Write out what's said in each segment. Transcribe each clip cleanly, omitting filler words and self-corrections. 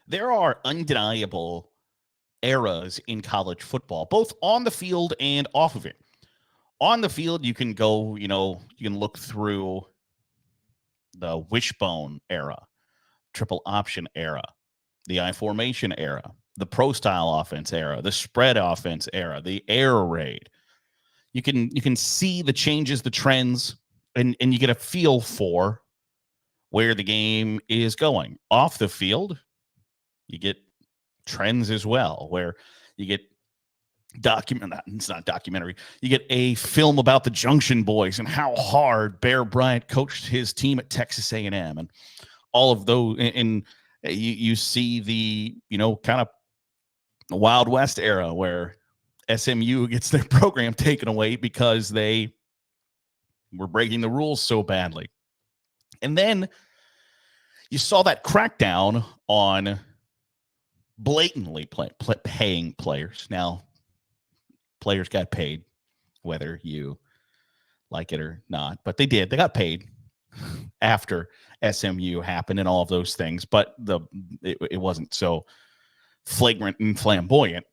There are undeniable eras in college football, both on the field and off of it. On the field, you can go, you can look through the wishbone era, triple option era, the I formation era, the pro style offense era, the spread offense era, the air raid. You can see the changes, the trends, and you get a feel for where the game is going. Off the field, you get trends as well, where you get it's not documentary. You get a film about the Junction Boys and how hard Bear Bryant coached his team at Texas A&M, and all of those. And you see the kind of Wild West era where SMU gets their program taken away because they were breaking the rules so badly. And then you saw that crackdown on blatantly paying players. Now, players got paid, whether you like it or not, but they did. They got paid after SMU happened and all of those things, but it wasn't so flagrant and flamboyant.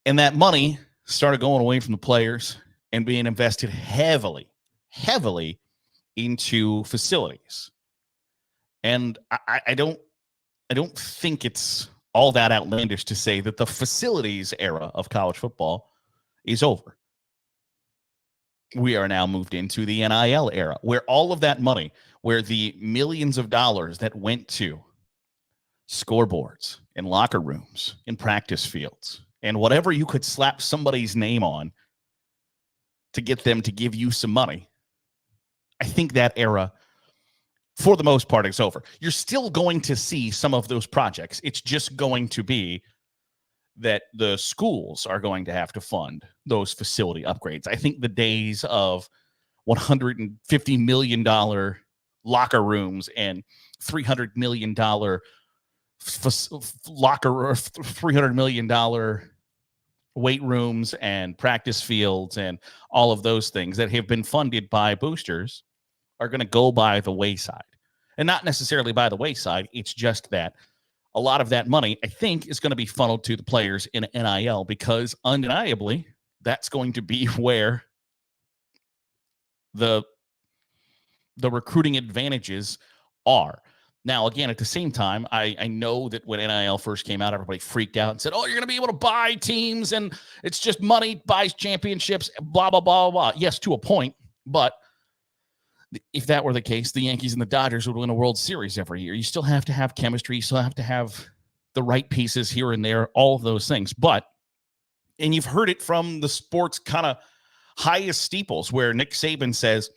And that money started going away from the players and being invested heavily into facilities. And I don't think it's all that outlandish to say that the facilities era of college football is over. We are now moved into the NIL era, where all of that money, where the millions of dollars that went to scoreboards and locker rooms and practice fields and whatever you could slap somebody's name on to get them to give you some money, I think that era, for the most part, is over. You're still going to see some of those projects. It's just going to be that the schools are going to have to fund those facility upgrades. I think the days of $150 million locker rooms and $300 million $300 million weight rooms and practice fields and all of those things that have been funded by boosters are going to go by the wayside. And not necessarily by the wayside. It's just that a lot of that money, I think, is going to be funneled to the players in NIL, because undeniably that's going to be where the recruiting advantages are. Now, again, at the same time, I know that when NIL first came out, everybody freaked out and said, oh, you're going to be able to buy teams and it's just money buys championships, blah, blah, blah, blah. Yes, to a point, but if that were the case, the Yankees and the Dodgers would win a World Series every year. You still have to have chemistry. You still have to have the right pieces here and there, all of those things. And you've heard it from the sports kind of highest steeples, where Nick Saban says,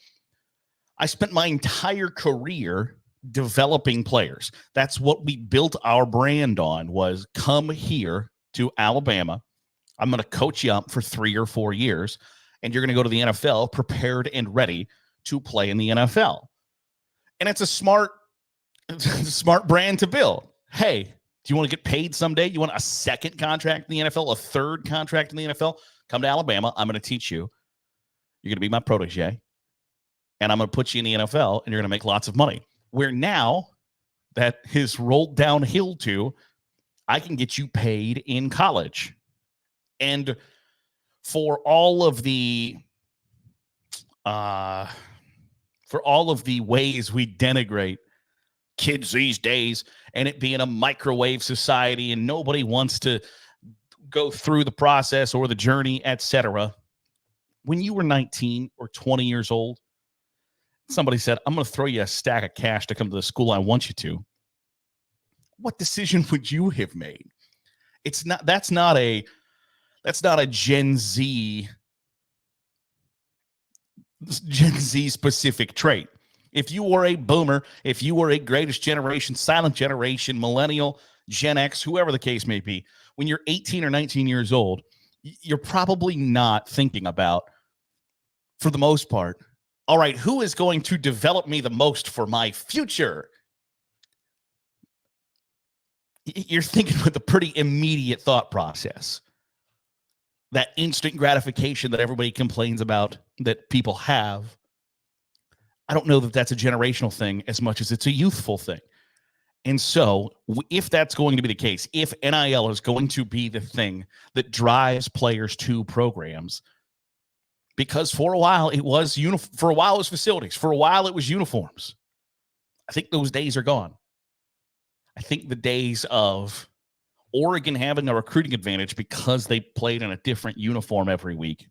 I spent my entire career developing players. That's what we built our brand on, was come here to Alabama. I'm going to coach you up for 3 or 4 years, and you're going to go to the NFL prepared and ready to play in the NFL. And it's a smart brand to build. Hey, do you want to get paid someday? You want a second contract in the NFL, a third contract in the NFL? Come to Alabama. I'm going to teach you. You're going to be my protege, and I'm going to put you in the NFL, and you're going to make lots of money. Where now that has rolled downhill to, I can get you paid in college. And for all of the ways we denigrate kids these days, and it being a microwave society and nobody wants to go through the process or the journey, etc. When you were 19 or 20 years old, somebody said, I'm going to throw you a stack of cash to come to the school I want you to. What decision would you have made? That's not a Gen Z specific trait. If you were a boomer, if you were a greatest generation, silent generation, millennial, Gen X, whoever the case may be, when you're 18 or 19 years old, you're probably not thinking about, for the most part, all right, who is going to develop me the most for my future? You're thinking with a pretty immediate thought process. That instant gratification that everybody complains about that people have. I don't know that that's a generational thing as much as it's a youthful thing. And so if that's going to be the case, if NIL is going to be the thing that drives players to programs, because for a while it was for a while it was facilities, for a while it was uniforms. I think those days are gone. I think the days of Oregon having a recruiting advantage because they played in a different uniform every week,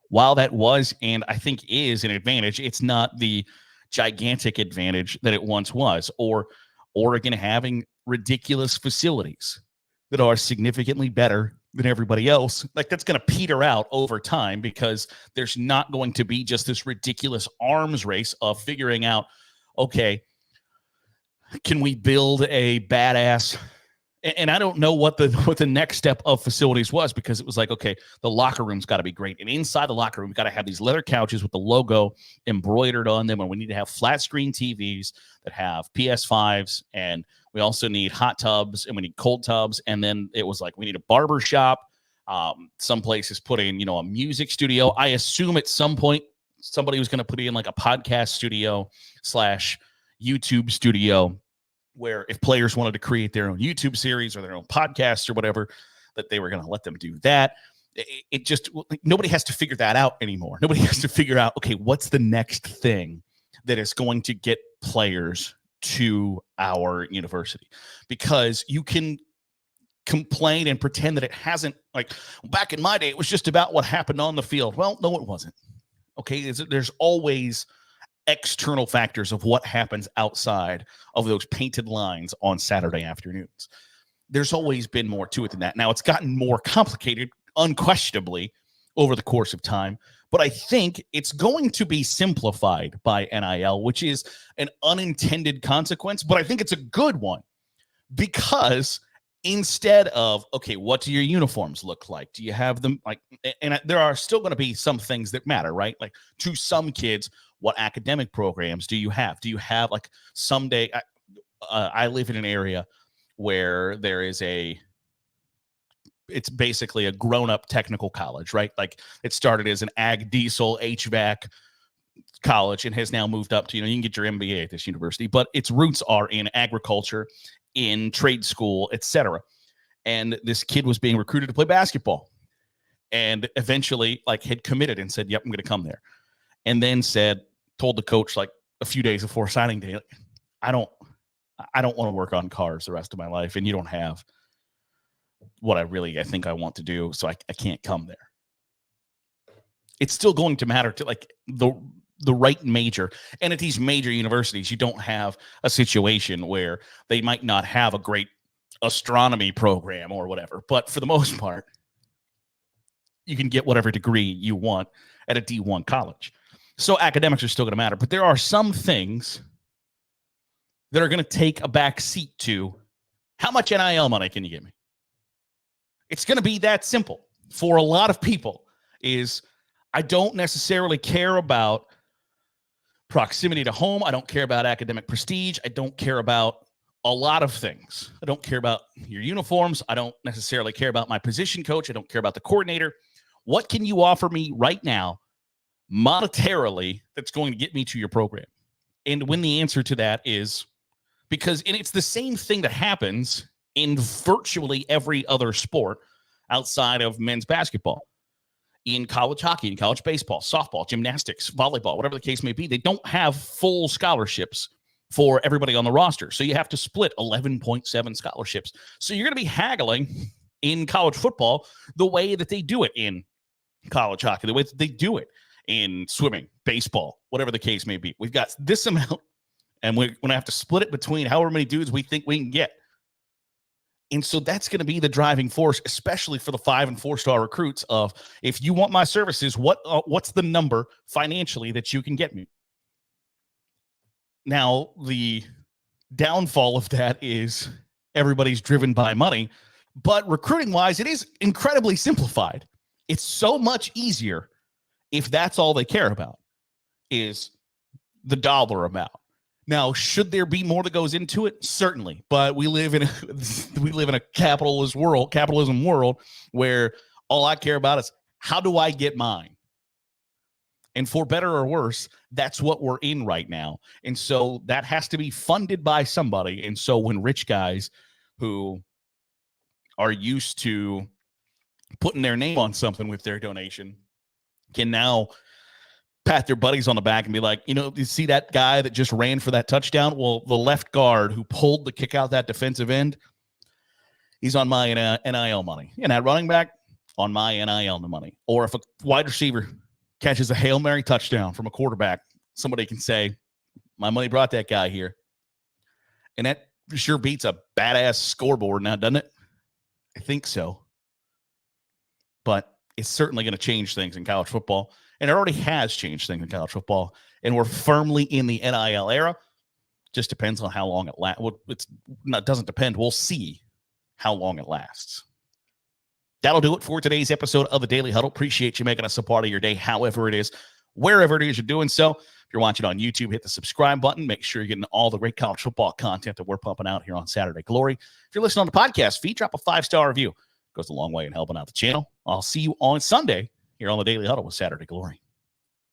while that was and I think is an advantage, it's not the gigantic advantage that it once was, or Oregon having ridiculous facilities that are significantly better than everybody else. Like, that's going to peter out over time because there's not going to be just this ridiculous arms race of figuring out, okay, can we build a badass? And I don't know what the next step of facilities was, because it was like, okay, the locker room's got to be great. And inside the locker room, we've got to have these leather couches with the logo embroidered on them. And we need to have flat screen TVs that have PS5s. And we also need hot tubs and we need cold tubs. And then it was like, we need a barber shop. Some places put in, a music studio. I assume at some point somebody was going to put in like a podcast studio / YouTube studio, where if players wanted to create their own YouTube series or their own podcasts or whatever, that they were going to let them do that. It just, nobody has to figure that out anymore. Nobody has to figure out, okay, what's the next thing that is going to get players to our university? Because you can complain and pretend that it hasn't, like back in my day, it was just about what happened on the field. Well, no, it wasn't. Okay. There's always external factors of what happens outside of those painted lines on Saturday afternoons. There's always been more to it than that. Now, it's gotten more complicated, unquestionably, over the course of time, but I think it's going to be simplified by NIL, which is an unintended consequence, but I think it's a good one, because instead of, okay, what do your uniforms look like? Do you have them like, and there are still going to be some things that matter, right? Like, to some kids, what academic programs do you have? Do you have like someday? I live in an area where there is it's basically a grown-up technical college, right? Like, it started as an ag diesel HVAC college and has now moved up to, you can get your MBA at this university, but its roots are in agriculture, in trade school, etc. And this kid was being recruited to play basketball, and eventually had committed and said, yep, I'm going to come there. And then told the coach like a few days before signing day, I don't want to work on cars the rest of my life, and you don't have what I think I want to do, so I can't come there. It's still going to matter to the right major. And at these major universities, you don't have a situation where they might not have a great astronomy program or whatever, but for the most part, you can get whatever degree you want at a D1 college. So academics are still going to matter, but there are some things that are going to take a back seat to how much NIL money can you give me? It's going to be that simple for a lot of people. I don't necessarily care about proximity to home. I don't care about academic prestige. I don't care about a lot of things. I don't care about your uniforms. I don't necessarily care about my position coach. I don't care about the coordinator. What can you offer me right now monetarily that's going to get me to your program? And when the answer to that is, and it's the same thing that happens in virtually every other sport outside of men's basketball, in college hockey, in college baseball, softball, gymnastics, volleyball, whatever the case may be, they don't have full scholarships for everybody on the roster. So you have to split 11.7 scholarships. So you're going to be haggling in college football the way that they do it in college hockey, the way that they do it in swimming, baseball, whatever the case may be. We've got this amount, and we're going to have to split it between however many dudes we think we can get. And so that's going to be the driving force, especially for the 5- and 4-star recruits, of, if you want my services, what's the number financially that you can get me? Now, the downfall of that is everybody's driven by money, but recruiting-wise, it is incredibly simplified. It's so much easier if that's all they care about, is the dollar amount. Now, should there be more that goes into it? Certainly, but we live in a capitalism world where all I care about is, how do I get mine? And for better or worse, that's what we're in right now. And so that has to be funded by somebody. And so when rich guys who are used to putting their name on something with their donation can now pat their buddies on the back and be like, you see that guy that just ran for that touchdown? Well, the left guard who pulled the kick out that defensive end, he's on my NIL money. And that running back, on my NIL money. Or if a wide receiver catches a Hail Mary touchdown from a quarterback, somebody can say, my money brought that guy here. And that sure beats a badass scoreboard now, doesn't it? I think so. But it's certainly going to change things in college football. And it already has changed things in college football. And we're firmly in the NIL era. Just depends on how long it lasts. Well, it doesn't depend. We'll see how long it lasts. That'll do it for today's episode of the Daily Huddle. Appreciate you making us a part of your day, however it is, wherever it is you're doing so. If you're watching on YouTube, hit the subscribe button. Make sure you're getting all the great college football content that we're pumping out here on Saturday Glory. If you're listening on the podcast feed, drop a 5-star review. It goes a long way in helping out the channel. I'll see you on Sunday here on the Daily Huddle with Saturday Glory.